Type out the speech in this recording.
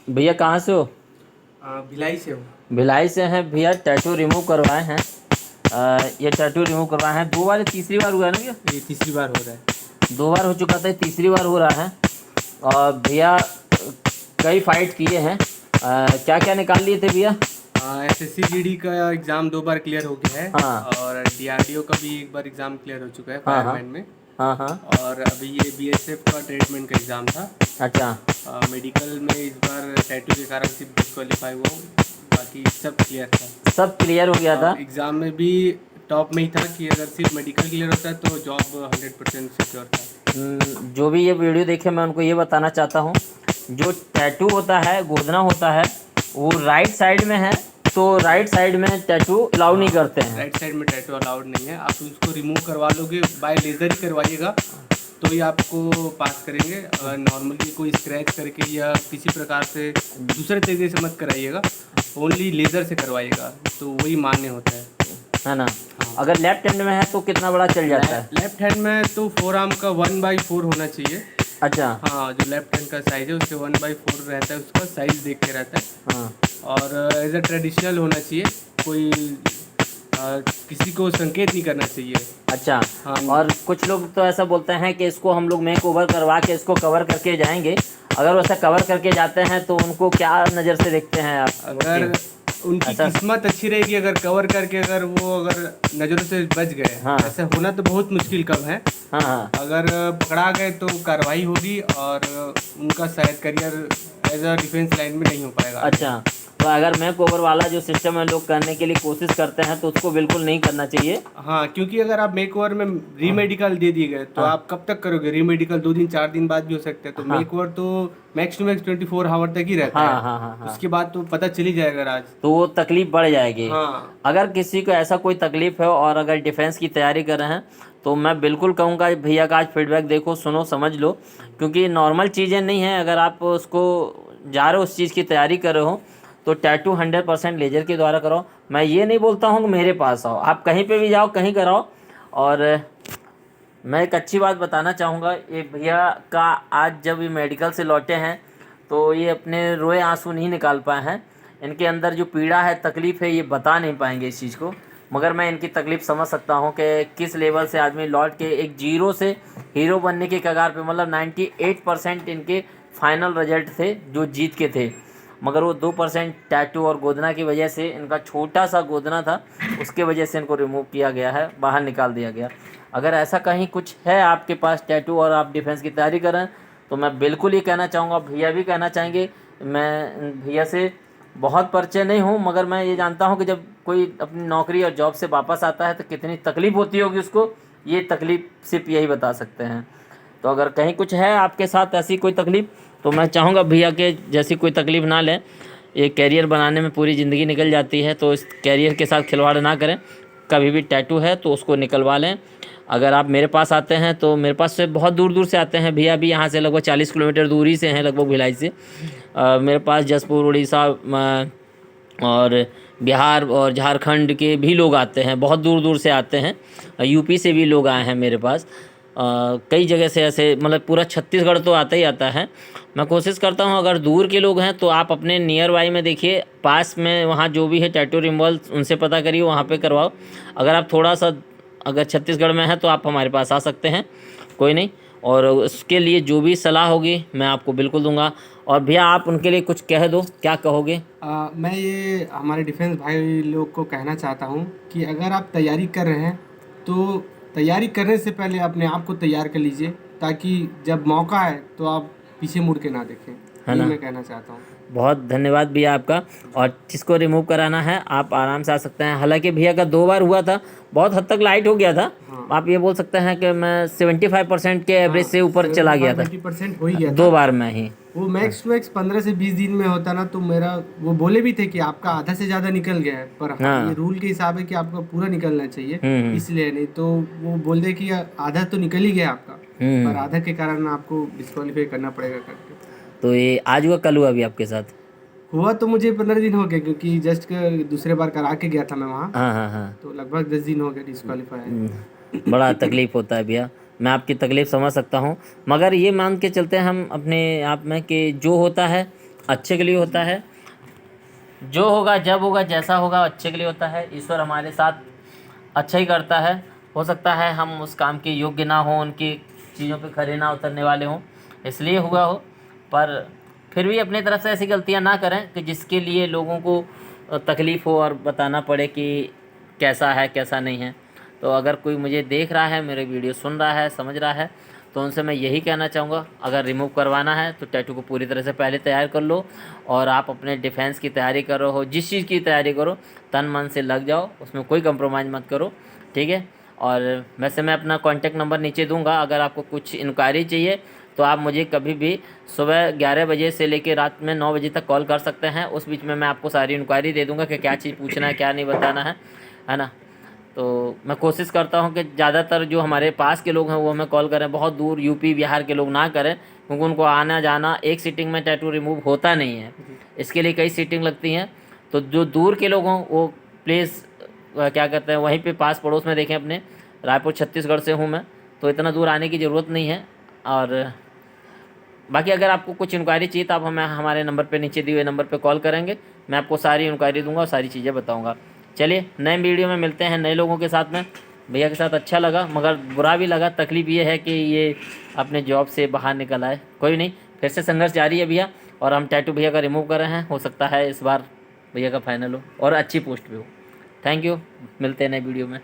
भैया कहाँ से हो? भिलाई से हो। भिलाई से हैं भैया। टैटू रिमूव करवाए हैं। ये टैटू रिमूव करवाए हैं 2 बार या तीसरी बार हुआ है ना भैया? ये तीसरी बार हो रहा है। 2 बार हो चुका था, ये तीसरी बार हो रहा है। और भैया कई फाइट किए हैं। क्या क्या निकाल लिए थे भैया? एसएससी जीडी का एग्ज़ाम 2 बार क्लियर हो गया है। हाँ और डीआरडीओ का भी 1 बार एग्ज़ाम क्लियर हो चुका है हाँ हाँ फायरमैन में। हाँ हाँ। और अभी ये बीएसएफ का ट्रीटमेंट का एग्ज़ाम था। अच्छा। मेडिकल में इस बार टैटू के कारण सिर्फ डिस्क्वालीफाई हुआ हूँ, बाकी सब क्लियर था। सब क्लियर हो गया था। एग्ज़ाम में भी टॉप में ही था कि अगर सिर्फ मेडिकल क्लियर होता है तो जॉब 100% सिक्योर था। जो भी ये वीडियो देखे मैं उनको ये बताना चाहता हूँ, जो टैटू होता है, गोदना होता है, वो राइट साइड में है, तो राइट साइड में टैटू अलाउ नहीं करते हैं। राइट साइड में टैटू अलाउड नहीं है। आप उसको रिमूव करवा लोगे, बाय लेज़र ही करवाइएगा तो ही आपको पास करेंगे। नॉर्मली कोई स्क्रैच करके या किसी प्रकार से दूसरे तरीके से मत कराइएगा, ओनली लेज़र से करवाइएगा तो वही मान्य होता है ना? हाँ। अगर लेफ्ट हैंड में है तो कितना बड़ा चल जाता है? लेफ्ट हैंड में तो 4 आर्म का 1/4 होना चाहिए। अच्छा। हाँ, जो लेफ्ट हैंड का साइज़ है उसके 1/4 रहता है, उसका साइज़ देख के रहता है। हाँ। और एज अ ट्रेडिशनल होना चाहिए, कोई किसी को संकेत नहीं करना चाहिए। अच्छा। हाँ। और कुछ लोग तो ऐसा बोलते हैं कि इसको हम लोग मेक ओवर करवा के इसको कवर करके जाएंगे। अगर वैसा कवर करके जाते हैं तो उनको क्या नज़र से देखते हैं आप? अगर उनकी ऐसा- किस्मत अच्छी रहेगी, अगर कवर करके अगर नज़रों से बच गए, हाँ। ऐसा होना तो बहुत मुश्किल कम है। हाँ हाँ। अगर पकड़ा गए तो कार्रवाई होगी और उनका शायद career as a defence line में नहीं हो पाएगा। अच्छा, तो अगर मेक ओवर वाला जो सिस्टम है लोग करने के लिए कोशिश करते हैं तो उसको बिल्कुल नहीं करना चाहिए। हाँ, क्योंकि अगर आप मेक ओवर में रीमेडिकल दे दिए गए तो आप कब तक करोगे? रीमेडिकल 2 दिन 4 दिन बाद भी हो सकते हैं। तो मेक ओवर तो मैक्स टू मैक्स 24 आवर तक ही रहता हाँ है। हाँ हाँ हाँ। उसके बाद तो पता चल ही जाएगा राज। तो वो तकलीफ बढ़ जाएगी। हाँ। अगर किसी को ऐसा कोई तकलीफ है और अगर डिफेंस की तैयारी कर रहे हैं तो मैं बिल्कुल कहूँगा भैया का आज फीडबैक देखो, सुनो, समझ लो, क्योंकि नॉर्मल चीज़ें नहीं हैं। अगर आप उसको जा रहे हो, उस चीज़ की तैयारी कर रहे हो, तो टैटू 100% लेजर के द्वारा कराओ। मैं ये नहीं बोलता हूँ कि मेरे पास आओ, आप कहीं पे भी जाओ, कहीं कराओ। और मैं एक अच्छी बात बताना चाहूँगा, ये भैया का आज जब ये मेडिकल से लौटे हैं तो ये अपने रोए आंसू नहीं निकाल पाए हैं। इनके अंदर जो पीड़ा है, तकलीफ़ है, ये बता नहीं पाएंगे इस चीज़ को। मगर मैं इनकी तकलीफ़ समझ सकता हूँ कि किस लेवल से आदमी लौट के एक जीरो से हीरो बनने के कगार पे, मतलब 98% इनके फाइनल रिजल्ट थे जो जीत के थे, मगर वो 2% टैटू और गोदना की वजह से, इनका छोटा सा गोदना था उसके वजह से इनको रिमूव किया गया है, बाहर निकाल दिया गया। अगर ऐसा कहीं कुछ है आपके पास टैटू और आप डिफेंस की तैयारी कर रहे हैं तो मैं बिल्कुल ये कहना चाहूँगा, भैया भी कहना चाहेंगे। मैं भैया से बहुत परिचय नहीं हूँ, मगर मैं ये जानता हूँ कि जब कोई अपनी नौकरी और जॉब से वापस आता है तो कितनी तकलीफ़ होती होगी उसको, ये तकलीफ़ सिर्फ यही बता सकते हैं। तो अगर कहीं कुछ है आपके साथ ऐसी कोई तकलीफ़ तो मैं चाहूँगा भैया के जैसी कोई तकलीफ़ ना लें। एक कैरियर बनाने में पूरी ज़िंदगी निकल जाती है, तो इस कैरियर के साथ खिलवाड़ ना करें। कभी भी टैटू है तो उसको निकलवा लें। अगर आप मेरे पास आते हैं तो मेरे पास से बहुत दूर दूर से आते हैं भैया भी, यहाँ से लगभग 40 किलोमीटर दूरी से हैं, लगभग भिलाई से। मेरे पास जसपुर, उड़ीसा और बिहार और झारखंड के भी लोग आते हैं, बहुत दूर दूर से आते हैं। यूपी से भी लोग आए हैं मेरे पास। कई जगह से ऐसे, मतलब पूरा छत्तीसगढ़ तो आता ही आता है। मैं कोशिश करता हूँ अगर दूर के लोग हैं तो आप अपने नियर बाई में देखिए, पास में वहाँ जो भी है टैटू रिमूवल, उनसे पता करिए, वहाँ पे करवाओ। अगर आप थोड़ा सा अगर छत्तीसगढ़ में है तो आप हमारे पास आ सकते हैं, कोई नहीं। और उसके लिए जो भी सलाह होगी मैं आपको बिल्कुल दूंगा। और भैया आप उनके लिए कुछ कह दो, क्या कहोगे? मैं ये हमारे डिफेंस भाई लोग को कहना चाहता हूँ कि अगर आप तैयारी कर रहे हैं तो तैयारी करने से पहले अपने आप को तैयार कर लीजिए, ताकि जब मौका है तो आप पीछे मुड़ के ना देखें। है ये ना? मैं कहना चाहता हूँ। बहुत धन्यवाद भैया आपका। और जिसको रिमूव कराना है आप आराम से आ सकते हैं। हालांकि भैया का 2 बार हुआ था, बहुत हद तक लाइट हो गया था। हाँ। आप ये बोल सकते हैं कि मैं 75% के एवरेज से ऊपर चला गया था 20% हो ही गया था 2 बार में ही। वो मैक्स टू मैक्स 15 से 20 दिन में होता ना, तो मेरा वो बोले भी थे कि आपका आधा से ज़्यादा निकल गया है, पर हाँ। ये रूल के हिसाब है कि आपका पूरा निकलना चाहिए, हम्म। इसलिए नहीं तो वो बोल दे कि आधा तो निकल ही गया आपका, पर आधा के कारण आपको डिस्क्वालीफाई करना पड़ेगा करके। तो ये आज हुआ कल हुआ भी आपके साथ? हुआ तो मुझे 15 दिन हो गए, क्योंकि जस्ट दूसरे बार करा के गया था मैं वहाँ, हाँ हाँ हाँ। तो लगभग 10 दिन हो गए डिस्क्वालीफाई। बड़ा तकलीफ़ होता है भैया, मैं आपकी तकलीफ़ समझ सकता हूँ। मगर ये मान के चलते हैं हम अपने आप में कि जो होता है अच्छे के लिए होता है। जो होगा जब होगा जैसा होगा अच्छे के लिए होता है। ईश्वर हमारे साथ अच्छा ही करता है। हो सकता है हम उस काम के योग्य ना हों, उनकी चीज़ों पे खरे ना उतरने वाले हों, इसलिए हुआ हो। पर फिर भी अपनी तरफ से ऐसी गलतियां ना करें कि जिसके लिए लोगों को तकलीफ़ हो और बताना पड़े कि कैसा है कैसा नहीं है। तो अगर कोई मुझे देख रहा है, मेरे वीडियो सुन रहा है, समझ रहा है, तो उनसे मैं यही कहना चाहूँगा, अगर रिमूव करवाना है तो टैटू को पूरी तरह से पहले तैयार कर लो। और आप अपने डिफेंस की तैयारी कर रहे हो, जिस चीज़ की तैयारी करो, तन मन से लग जाओ, उसमें कोई कंप्रोमाइज़ मत करो, ठीक है। और वैसे मैं अपना कॉन्टैक्ट नंबर नीचे दूंगा। अगर आपको कुछ इंक्वायरी चाहिए तो आप मुझे कभी भी सुबह 11 बजे से लेकर रात में 9 बजे तक कॉल कर सकते हैं। उस बीच में मैं आपको सारी इंक्वायरी दे दूंगा कि क्या चीज़ पूछना है, क्या नहीं बताना है ना। तो मैं कोशिश करता हूँ कि ज़्यादातर जो हमारे पास के लोग हैं वो हमें कॉल करें, बहुत दूर यूपी बिहार के लोग ना करें, क्योंकि उनको आना जाना, एक सीटिंग में टैटू रिमूव होता नहीं है, इसके लिए कई सीटिंग लगती हैं। तो जो दूर के लोग हों वो प्लीज़ क्या कहते हैं, वहीं पे पास पड़ोस में देखें अपने। रायपुर छत्तीसगढ़ से हूँ मैं, तो इतना दूर आने की ज़रूरत नहीं है। और बाकी अगर आपको कुछ इंक्वायरी चाहिए तो आप हमें हमारे नंबर पे, नीचे दिए हुए नंबर पे कॉल करेंगे, मैं आपको सारी इंक्वायरी दूंगा और सारी चीज़ें बताऊंगा। चलिए नए वीडियो में मिलते हैं नए लोगों के साथ में। भैया के साथ अच्छा लगा मगर बुरा भी लगा। तकलीफ़ ये है कि ये अपने जॉब से बाहर निकल आए। कोई नहीं, फिर से संघर्ष जारी है भैया। और हम टैटू भैया का रिमूव कर रहे हैं, हो सकता है इस बार भैया का फाइनल हो और अच्छी पोस्ट भी हो। थैंक यू, मिलते हैं नए वीडियो में।